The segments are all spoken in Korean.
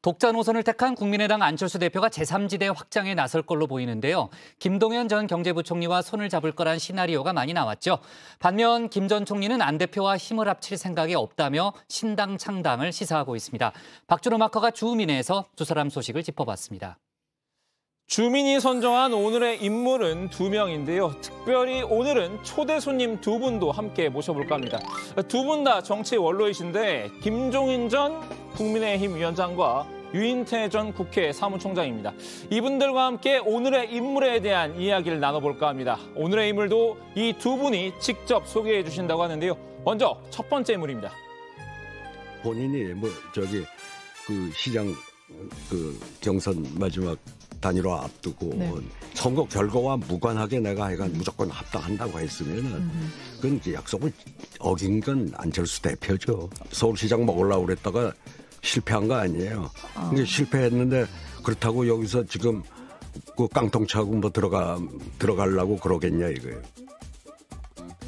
독자 노선을 택한 국민의당 안철수 대표가 제3지대 확장에 나설 걸로 보이는데요. 김동연 전 경제부총리와 손을 잡을 거란 시나리오가 많이 나왔죠. 반면 김 전 총리는 안 대표와 힘을 합칠 생각이 없다며 신당 창당을 시사하고 있습니다. 박준호 마커가 주민회에서 두 사람 소식을 짚어봤습니다. 주민이 선정한 오늘의 인물은 2명인데요. 특별히 오늘은 초대 손님 2분도 함께 모셔볼까 합니다. 2분 다 정치 원로이신데 김종인 전 국민의힘 위원장과 유인태 전 국회 사무총장입니다. 이분들과 함께 오늘의 인물에 대한 이야기를 나눠볼까 합니다. 오늘의 인물도 이 2분이 직접 소개해 주신다고 하는데요. 먼저 첫 번째 인물입니다. 본인이 시장 경선 마지막 단일화 앞두고 선거 결과와 무관하게 내가 하여간 무조건 합당한다고 했으면은 그건 이제 약속을 어긴 건 안철수 대표죠. 서울시장 먹으려고 그랬다가 실패한 거 아니에요. 근데 실패했는데 그렇다고 여기서 지금 그 깡통 차고 뭐 들어가려고 그러겠냐 이거예요.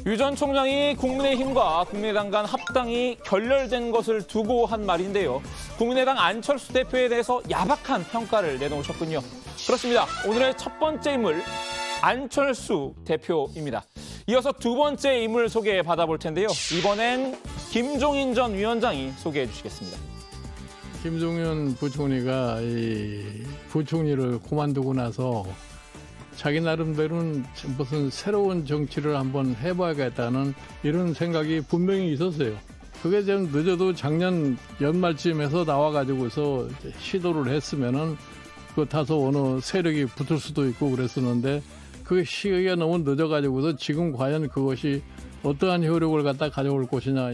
유 전 총장이 국민의힘과 국민의당 간 합당이 결렬된 것을 두고 한 말인데요. 국민의당 안철수 대표에 대해서 야박한 평가를 내놓으셨군요. 그렇습니다. 오늘의 첫 번째 인물 안철수 대표입니다. 이어서 두 번째 인물 소개 받아볼 텐데요. 이번엔 김종인 전 위원장이 소개해 주시겠습니다. 김종인 부총리가 이 부총리를 그만두고 나서 자기 나름대로는 무슨 새로운 정치를 한번 해봐야겠다는 이런 생각이 분명히 있었어요. 그게 좀 늦어도 작년 연말쯤에서 나와가지고서 시도를 했으면은 그 다소 어느 세력이 붙을 수도 있고 그랬었는데 그 시기가 너무 늦어가지고서 지금 과연 그것이 어떠한 효력을 갖다 가져올 것이냐.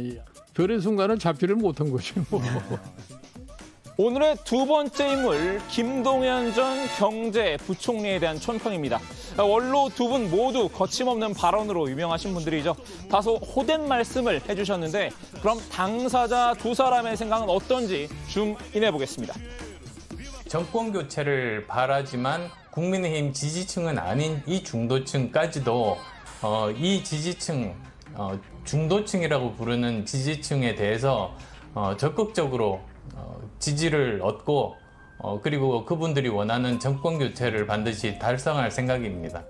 별의 순간을 잡지를 못한 것이 뭐. 오늘의 두 번째 인물 김동연 전 경제부총리에 대한 촌평입니다. 원로 두 분 모두 거침없는 발언으로 유명하신 분들이죠. 다소 호된 말씀을 해주셨는데 그럼 당사자 두 사람의 생각은 어떤지 줌인해 보겠습니다. 정권 교체를 바라지만 국민의힘 지지층은 아닌 이 중도층까지도 이 지지층, 중도층이라고 부르는 지지층에 대해서 적극적으로 지지를 얻고 그리고 그분들이 원하는 정권 교체를 반드시 달성할 생각입니다.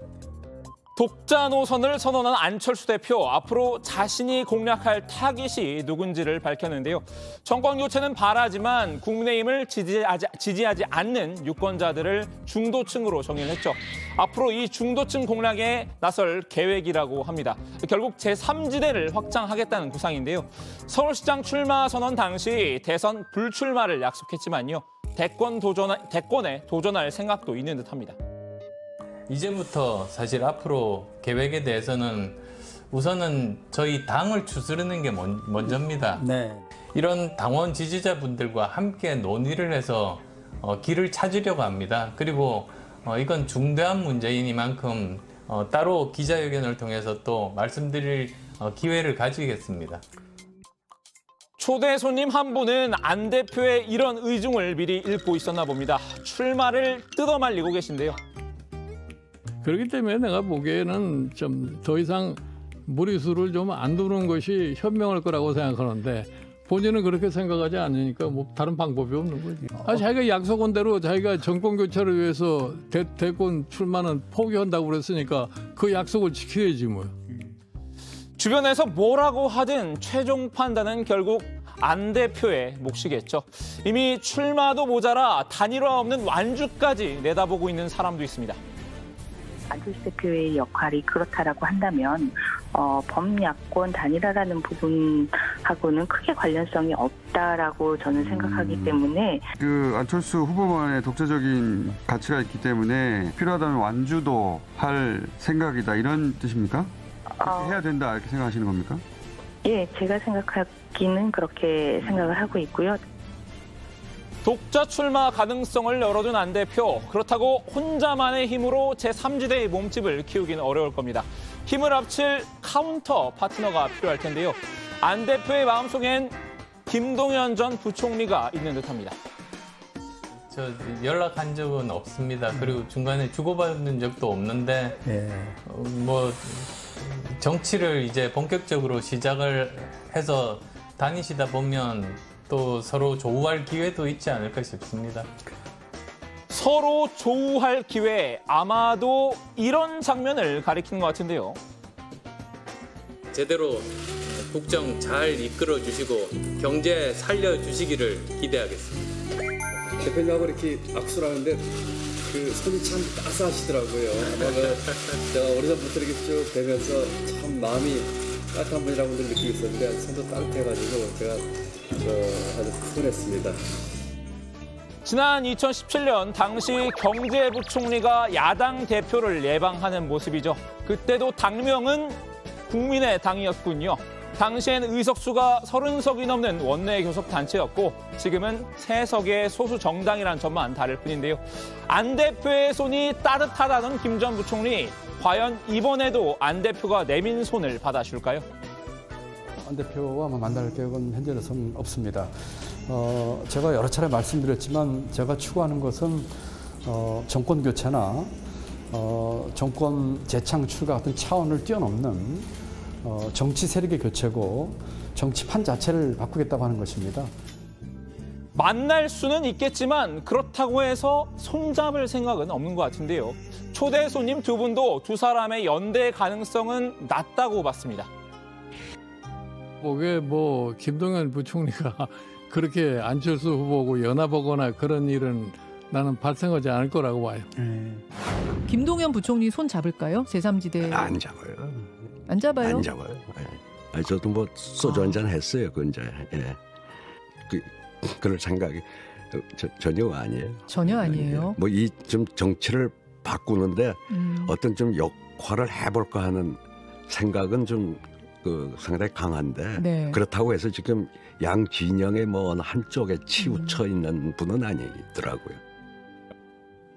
독자 노선을 선언한 안철수 대표, 앞으로 자신이 공략할 타깃이 누군지를 밝혔는데요. 정권 교체는 바라지만 국민의힘을 지지하지 않는 유권자들을 중도층으로 정의를 했죠. 앞으로 이 중도층 공략에 나설 계획이라고 합니다. 결국 제3지대를 확장하겠다는 구상인데요. 서울시장 출마 선언 당시 대선 불출마를 약속했지만요. 대권에 도전할 생각도 있는 듯합니다. 이제부터 사실 앞으로 계획에 대해서는 우선은 저희 당을 추스르는 게 먼저입니다. 네. 이런 당원 지지자분들과 함께 논의를 해서 길을 찾으려고 합니다. 그리고 이건 중대한 문제이니만큼 따로 기자회견을 통해서 또 말씀드릴 기회를 가지겠습니다. 초대 손님 한 분은 안 대표의 이런 의중을 미리 읽고 있었나 봅니다. 출마를 뜯어말리고 계신데요. 그렇기 때문에 내가 보기에는 좀 더 이상 무리수를 좀 안 두는 것이 현명할 거라고 생각하는데 본인은 그렇게 생각하지 않으니까 뭐 다른 방법이 없는 거지. 자기가 약속한 대로 자기가 정권 교체를 위해서 대권 출마는 포기한다고 그랬으니까 그 약속을 지켜야지 뭐. 주변에서 뭐라고 하든 최종 판단은 결국 안 대표의 몫이겠죠. 이미 출마도 모자라 단일화 없는 완주까지 내다보고 있는 사람도 있습니다. 안철수 대표의 역할이 그렇다라고 한다면 범야권 단일화라는 부분하고는 크게 관련성이 없다라고 저는 생각하기 때문에 그 안철수 후보만의 독자적인 가치가 있기 때문에 필요하다면 완주도 할 생각이다 이런 뜻입니까? 그렇게 해야 된다 이렇게 생각하시는 겁니까? 예, 제가 생각하기는 그렇게 생각을 하고 있고요. 독자 출마 가능성을 열어둔 안 대표. 그렇다고 혼자만의 힘으로 제3지대의 몸집을 키우기는 어려울 겁니다. 힘을 합칠 카운터 파트너가 필요할 텐데요. 안 대표의 마음속엔 김동연 전 부총리가 있는 듯합니다. 저 연락한 적은 없습니다. 그리고 중간에 주고받은 적도 없는데 뭐 정치를 이제 본격적으로 시작을 해서 다니시다 보면 또 서로 조우할 기회도 있지 않을까 싶습니다. 서로 조우할 기회, 아마도 이런 장면을 가리키는 것 같은데요. 제대로 국정 잘 이끌어 주시고 경제 살려 주시기를 기대하겠습니다. 대표님하고 이렇게 악수를 하는데 그 손이 참 따스하시더라고요. 아마 제가 오래전부터 이렇게 쭉 뵈면서 참 마음이 따뜻한 분이라고 늘 느끼고 있었는데 손도 따뜻해가지고 제가 아주 훈훈했습니다. 지난 2017년 당시 경제부총리가 야당 대표를 예방하는 모습이죠. 그때도 당명은 국민의당이었군요. 당시엔 의석수가 30석이 넘는 원내 교섭단체였고 지금은 3석의 소수 정당이란 점만 다를 뿐인데요. 안 대표의 손이 따뜻하다는 김 전 부총리, 과연 이번에도 안 대표가 내민 손을 받아줄까요? 안 대표와 만날 계획은 현재로서는 없습니다. 제가 여러 차례 말씀드렸지만 제가 추구하는 것은 정권 교체나 정권 재창출과 같은 차원을 뛰어넘는 정치 세력의 교체고 정치판 자체를 바꾸겠다고 하는 것입니다. 만날 수는 있겠지만 그렇다고 해서 손잡을 생각은 없는 것 같은데요. 초대 손님 두 분도 두 사람의 연대 가능성은 낮다고 봤습니다. 왜 김동연 부총리가 그렇게 안철수 후보하고 연합하거나 그런 일은 나는 발생하지 않을 거라고 봐요. 김동연 부총리 손 잡을까요? 제3지대. 안 잡아요. 안 잡아요? 안 잡아요. 예. 저도 소주 한잔 했어요. 그 이제 그럴 생각이 전혀 아니에요. 전혀 아니에요. 이 좀 정치를 바꾸는데 어떤 좀 역할을 해볼까 하는 생각은 좀 상당히 강한데 네. 그렇다고 해서 지금 양 진영의 한쪽에 치우쳐 있는 분은 아니더라고요.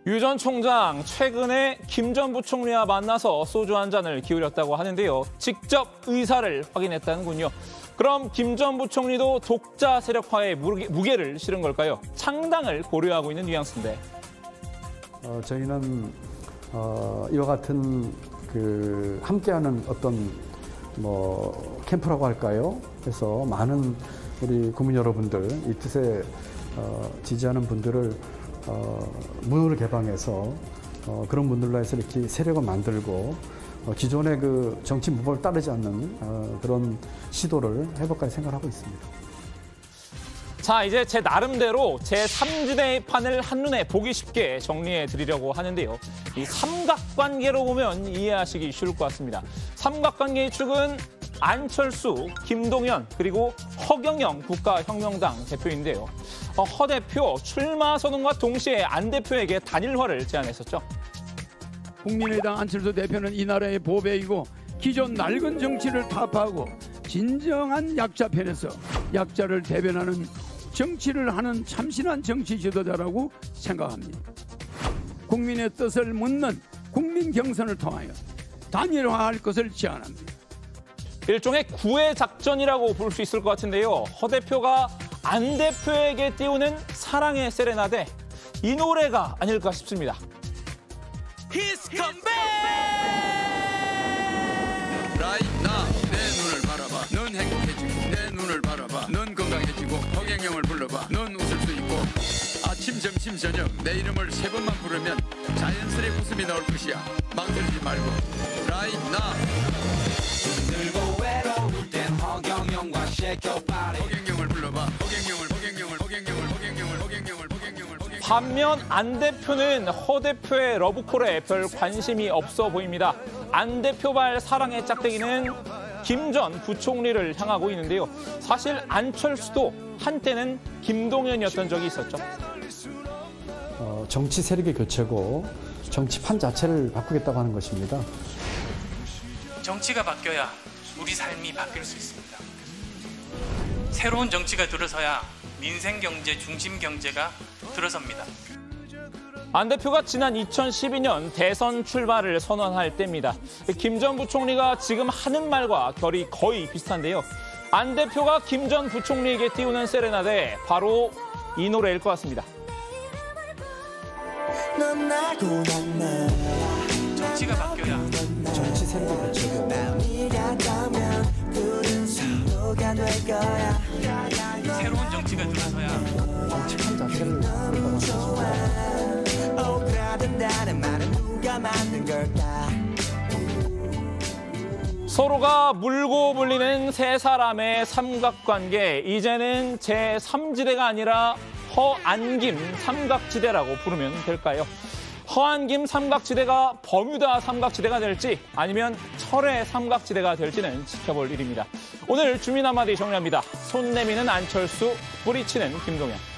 유 전 총장 최근에 김 전 부총리와 만나서 소주 한 잔을 기울였다고 하는데요. 직접 의사를 확인했다는군요. 그럼 김 전 부총리도 독자 세력화에 무게를 실은 걸까요? 창당을 고려하고 있는 뉘앙스인데. 저희는 이와 같은 함께하는 어떤 캠프라고 할까요? 그래서 많은 우리 국민 여러분들, 이 뜻에 지지하는 분들을 문을 개방해서 그런 분들로 해서 이렇게 세력을 만들고 기존의 그 정치 무법을 따르지 않는 그런 시도를 해볼까 생각하고 있습니다. 자, 이제 제 나름대로 제3지대의 판을 한눈에 보기 쉽게 정리해 드리려고 하는데요. 이 삼각관계로 보면 이해하시기 쉬울 것 같습니다. 삼각관계의 축은 안철수, 김동연, 그리고 허경영 국가혁명당 대표인데요. 허 대표 출마 선언과 동시에 안 대표에게 단일화를 제안했었죠. 국민의당 안철수 대표는 이 나라의 보배이고 기존 낡은 정치를 타파하고 진정한 약자 편에서 약자를 대변하는 정치를 하는 참신한 정치 지도자라고 생각합니다. 국민의 뜻을 묻는 국민 경선을 통하여 단일화할 것을 제안합니다. 일종의 구애 작전이라고 볼 수 있을 것 같은데요. 허 대표가 안 대표에게 띄우는 사랑의 세레나데, 이 노래가 아닐까 싶습니다. He's come back! Right now, 내 눈을 바라봐. 넌 행복해지고 내 눈을 바라봐. 넌 건강해지고 허경영을 불러봐. 넌 웃을 수 있고 아침, 점심, 저녁 내 이름을 3번만 부르면 자연스레 웃음이 나올 것이야. 망설이지 말고 Right now. 힘들고 외로울 땐 허경영과 Shake Your Body. 허경영을 불러봐. 허경영을. 반면 안 대표는 허 대표의 러브콜에 별 관심이 없어 보입니다. 안 대표발 사랑의 짝대기는 김 전 부총리를 향하고 있는데요. 사실 안철수도 한때는 김동연이었던 적이 있었죠. 정치 세력의 교체고 정치판 자체를 바꾸겠다고 하는 것입니다. 정치가 바뀌어야 우리 삶이 바뀔 수 있습니다. 새로운 정치가 들어서야 민생 경제, 중심 경제가 들어섭니다. 안 대표가 지난 2012년 대선 출마를 선언할 때입니다. 김 전 부총리가 지금 하는 말과 결이 거의 비슷한데요. 안 대표가 김 전 부총리에게 띄우는 세레나데, 바로 이 노래일 것 같습니다. 정치가 바뀌어야 정치 세력의 교체고 새로운 정치 정치가 들어서야 정치판 자체를 바꾸려고 서로가 물고 물리는 세 사람의 삼각관계, 이제는 제3지대가 아니라 허안김 삼각지대라고 부르면 될까요? 허안김 삼각지대가 버뮤다 삼각지대가 될지 아니면 철의 삼각지대가 될지는 지켜볼 일입니다. 오늘 주민 한마디 정리합니다. 손 내미는 안철수, 뿌리치는 김동연.